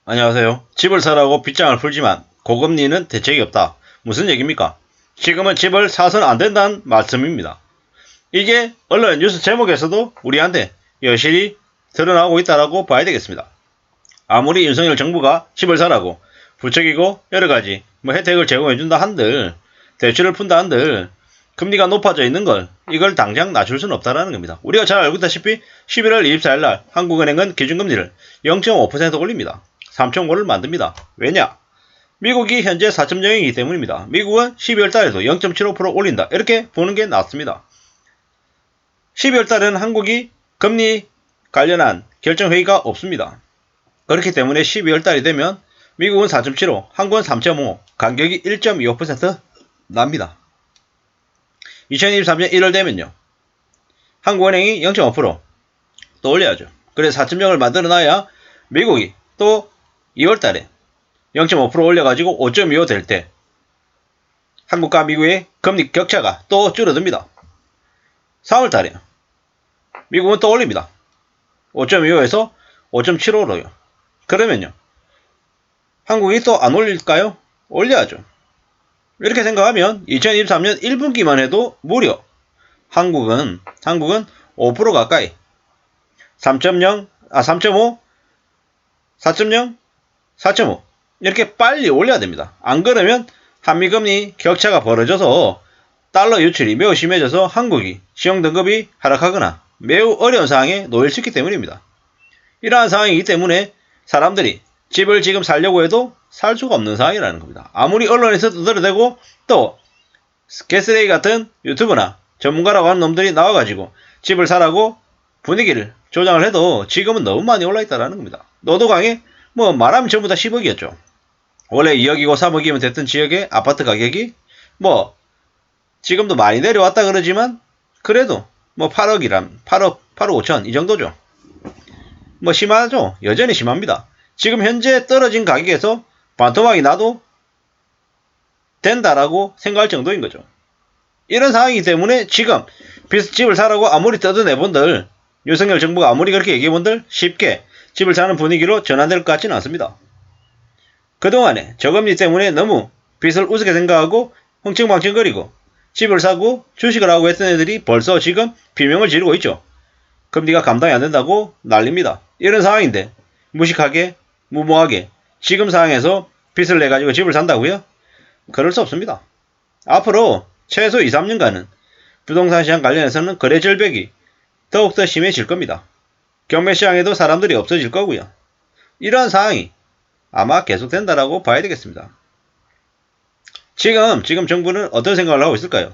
안녕하세요. 집을 사라고 빗장을 풀지만 고금리는 대책이 없다. 무슨 얘기입니까? 지금은 집을 사서는 안 된다는 말씀입니다. 이게 언론 뉴스 제목에서도 우리한테 여실히 드러나고 있다라고 봐야 되겠습니다. 아무리 윤석열 정부가 집을 사라고 부추기고 여러가지 혜택을 제공해준다 한들, 대출을 푼다 한들 금리가 높아져 있는 걸 이걸 당장 낮출 수는 없다라는 겁니다. 우리가 잘 알고 있다시피 11월 24일 날 한국은행은 기준금리를 0.5% 올립니다. 3.5를 만듭니다. 왜냐? 미국이 현재 4.0이기 때문입니다. 미국은 12월 달에도 0.75% 올린다. 이렇게 보는 게 낫습니다. 12월 달에는 한국이 금리 관련한 결정회의가 없습니다. 그렇기 때문에 12월 달이 되면 미국은 4.75, 한국은 3.5, 간격이 1.25% 납니다. 2023년 1월 되면요. 한국은행이 0.5%또 올려야죠. 그래서 4.0을 만들어놔야 미국이 또 2월 달에 0.5% 올려가지고 5.25 될 때 한국과 미국의 금리 격차가 또 줄어듭니다. 3월 달에 미국은 또 올립니다. 5.25에서 5.75로요. 그러면요. 한국이 또 안 올릴까요? 올려야죠. 이렇게 생각하면 2023년 1분기만 해도 무려 한국은 5% 가까이 3.0, 3.5, 4.0, 4.5 이렇게 빨리 올려야 됩니다. 안 그러면 한미금리 격차가 벌어져서 달러 유출이 매우 심해져서 한국이 신용등급이 하락하거나 매우 어려운 상황에 놓일 수 있기 때문입니다. 이러한 상황이기 때문에 사람들이 집을 지금 살려고 해도 살 수가 없는 상황이라는 겁니다. 아무리 언론에서 두드러대고 또 게스레이 같은 유튜브나 전문가라고 하는 놈들이 나와가지고 집을 사라고 분위기를 조장을 해도 지금은 너무 많이 올라있다는 겁니다. 노도강에 말하면 전부 다 10억이었죠. 원래 2억이고 3억이면 됐던 지역의 아파트 가격이 지금도 많이 내려왔다 그러지만 그래도 8억이란 8억 5천 이 정도죠. 심하죠. 여전히 심합니다. 지금 현재 떨어진 가격에서 반토막이 나도 된다라고 생각할 정도인 거죠. 이런 상황이기 때문에 지금 집을 사라고 아무리 뜯어내본들 윤석열 정부가 아무리 그렇게 얘기해본들 쉽게 집을 사는 분위기로 전환될 것 같지는 않습니다. 그동안에 저금리 때문에 너무 빚을 우습게 생각하고 흥청망청거리고 집을 사고 주식을 하고 했던 애들이 벌써 지금 비명을 지르고 있죠. 금리가 감당이 안 된다고 난립니다. 이런 상황인데 무식하게 무모하게 지금 상황에서 빚을 내가지고 집을 산다고요? 그럴 수 없습니다. 앞으로 최소 2, 3년간은 부동산 시장 관련해서는 거래 절벽이 더욱더 심해질 겁니다. 경매 시장에도 사람들이 없어질 거고요. 이러한 상황이 아마 계속된다라고 봐야 되겠습니다. 지금 정부는 어떤 생각을 하고 있을까요?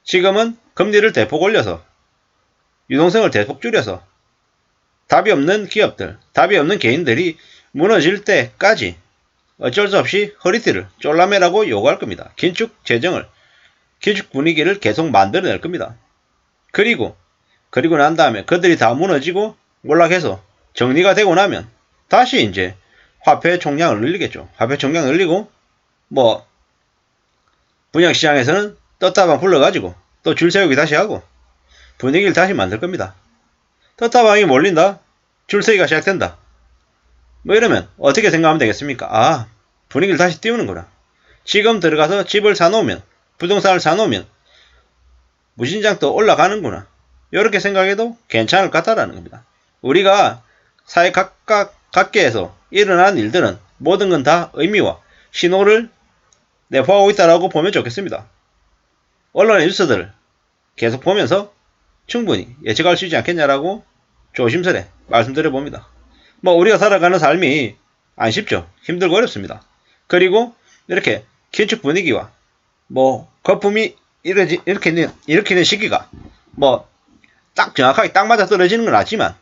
지금은 금리를 대폭 올려서 유동성을 대폭 줄여서 답이 없는 기업들, 답이 없는 개인들이 무너질 때까지 어쩔 수 없이 허리띠를 쫄라매라고 요구할 겁니다. 긴축 분위기를 계속 만들어낼 겁니다. 그리고 난 다음에 그들이 다 무너지고 몰락해서 정리가 되고 나면 다시 이제 화폐 총량을 늘리겠죠. 화폐 총량 늘리고 분양시장에서는 떴다방 불러가지고 또 줄 세우기 다시 하고 분위기를 다시 만들 겁니다. 떴다방이 몰린다? 줄 세기가 시작된다. 이러면 어떻게 생각하면 되겠습니까? 분위기를 다시 띄우는구나. 지금 들어가서 집을 사놓으면 부동산을 사놓으면 무진장 또 올라가는구나. 이렇게 생각해도 괜찮을 것 같다라는 겁니다. 우리가 사회 각계에서 일어난 일들은 모든 건 다 의미와 신호를 내포하고 있다라고 보면 좋겠습니다. 언론의 뉴스들을 계속 보면서 충분히 예측할 수 있지 않겠냐라고 조심스레 말씀드려봅니다. 우리가 살아가는 삶이 안 쉽죠. 힘들고 어렵습니다. 그리고 이렇게 긴축 분위기와 거품이 일으키는 시기가 딱 정확하게 딱 맞아 떨어지는 건 아니지만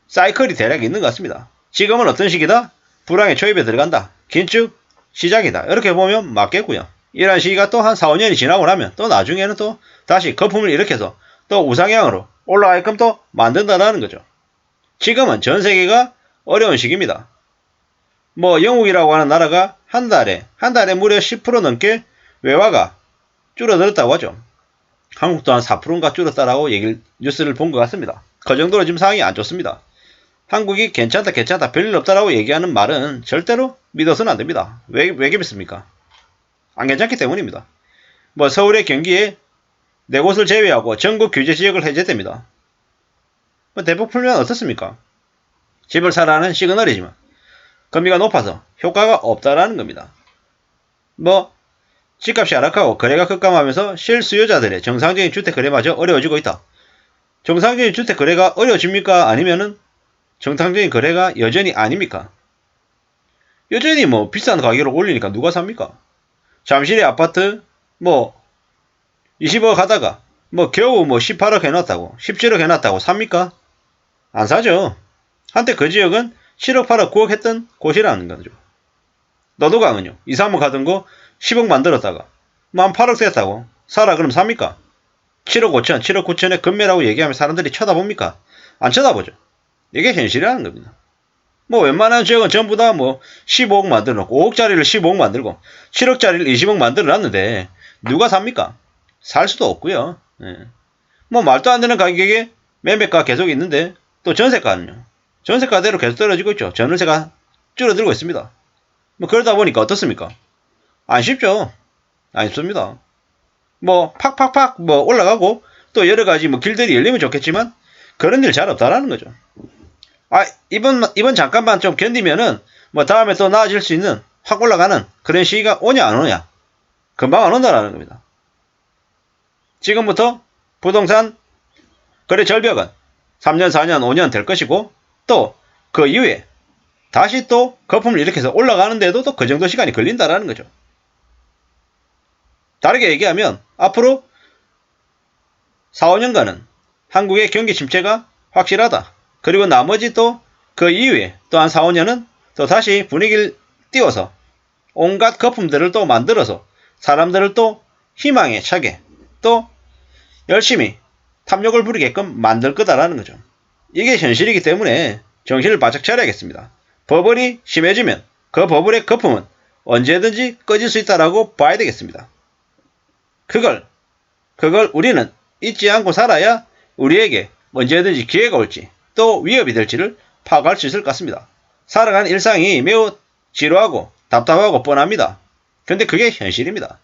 사이클이 대략 있는 것 같습니다. 지금은 어떤 시기다? 불황의 초입에 들어간다. 긴축 시작이다. 이렇게 보면 맞겠고요. 이런 시기가 또 한 4, 5년이 지나고 나면 또 나중에는 또 다시 거품을 일으켜서 또 우상향으로 올라가게끔 또 만든다는 거죠. 지금은 전 세계가 어려운 시기입니다. 영국이라고 하는 나라가 한 달에 무려 10% 넘게 외화가 줄어들었다고 하죠. 한국도 한 4%인가 줄었다라고 뉴스를 본 것 같습니다. 그 정도로 지금 상황이 안 좋습니다. 한국이 괜찮다 괜찮다 별일 없다라고 얘기하는 말은 절대로 믿어서는 안 됩니다. 왜 믿습니까? 안 괜찮기 때문입니다. 뭐 서울의 경기에 4곳을 제외하고 전국 규제 지역을 해제됩니다. 뭐 대폭 풀면 어떻습니까? 집을 사라는 시그널이지만 금리가 높아서 효과가 없다라는 겁니다. 뭐 집값이 하락하고 거래가 급감하면서 실수요자들의 정상적인 주택 거래마저 어려워지고 있다. 정상적인 주택 거래가 어려워집니까? 아니면은 정상적인 거래가 여전히 아닙니까? 여전히 뭐 비싼 가격으로 올리니까 누가 삽니까? 잠실의 아파트 뭐 20억 하다가 뭐 겨우 뭐 18억 해놨다고 17억 해놨다고 삽니까? 안 사죠. 한때 그 지역은 7억 8억 9억 했던 곳이라는 거죠. 너도강은요 2, 3억 하던 거 10억 만들었다가 만 8억 됐다고 사라 그럼 삽니까? 7억 5천 7억 9천에 금매라고 얘기하면 사람들이 쳐다봅니까? 안 쳐다보죠. 이게 현실이라는 겁니다. 뭐 웬만한 지역은 전부 다 뭐 15억 만들어 놓고 5억짜리를 15억 만들고 7억짜리를 20억 만들어 놨는데 누가 삽니까? 살 수도 없고요. 예. 뭐 말도 안 되는 가격에 매매가 계속 있는데 또 전세가는요. 전세가대로 계속 떨어지고 있죠. 전월세가 줄어들고 있습니다. 뭐 그러다 보니까 어떻습니까? 안 쉽죠. 안 쉽습니다. 뭐 팍팍팍 뭐 올라가고 또 여러 가지 뭐 길들이 열리면 좋겠지만 그런 일 잘 없다라는 거죠. 아 이번 잠깐만 좀 견디면은 뭐 다음에 또 나아질 수 있는 확 올라가는 그런 시기가 오냐 안 오냐 금방 안 온다라는 겁니다. 지금부터 부동산 거래 절벽은 3년 4년 5년 될 것이고 또 그 이후에 다시 또 거품을 일으켜서 올라가는데도 또 그 정도 시간이 걸린다라는 거죠. 다르게 얘기하면 앞으로 4, 5년간은 한국의 경기 침체가 확실하다. 그리고 나머지 또 그 이후에 또 한 4, 5년은 또 다시 분위기를 띄워서 온갖 거품들을 또 만들어서 사람들을 또 희망에 차게 또 열심히 탐욕을 부리게끔 만들 거다라는 거죠. 이게 현실이기 때문에 정신을 바짝 차려야겠습니다. 버블이 심해지면 그 버블의 거품은 언제든지 꺼질 수 있다라고 봐야 되겠습니다. 그걸 우리는 잊지 않고 살아야 우리에게 언제든지 기회가 올지 또 위협이 될지를 파악할 수 있을 것 같습니다. 살아가는 일상이 매우 지루하고 답답하고 뻔합니다. 근데 그게 현실입니다.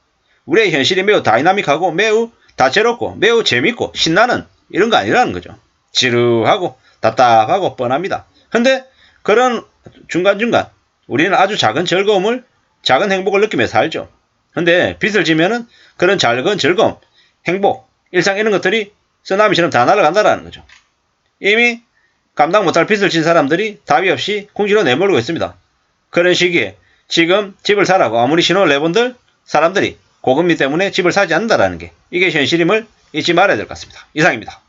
우리의 현실이 매우 다이나믹하고 매우 다채롭고 매우 재밌고 신나는 이런 거 아니라는 거죠. 지루하고 답답하고 뻔합니다. 근데 그런 중간중간 우리는 아주 작은 즐거움을 작은 행복을 느끼며 살죠. 근데 빚을 지면은 그런 작은 즐거움, 행복, 일상 이런 것들이 쓰나미처럼 다 날아간다라는 거죠. 이미 감당 못할 빚을 진 사람들이 답이 없이 궁지로 내몰고 있습니다. 그런 시기에 지금 집을 사라고 아무리 신호를 내본들 사람들이 고금리 때문에 집을 사지 않는다라는 게 이게 현실임을 잊지 말아야 될 것 같습니다. 이상입니다.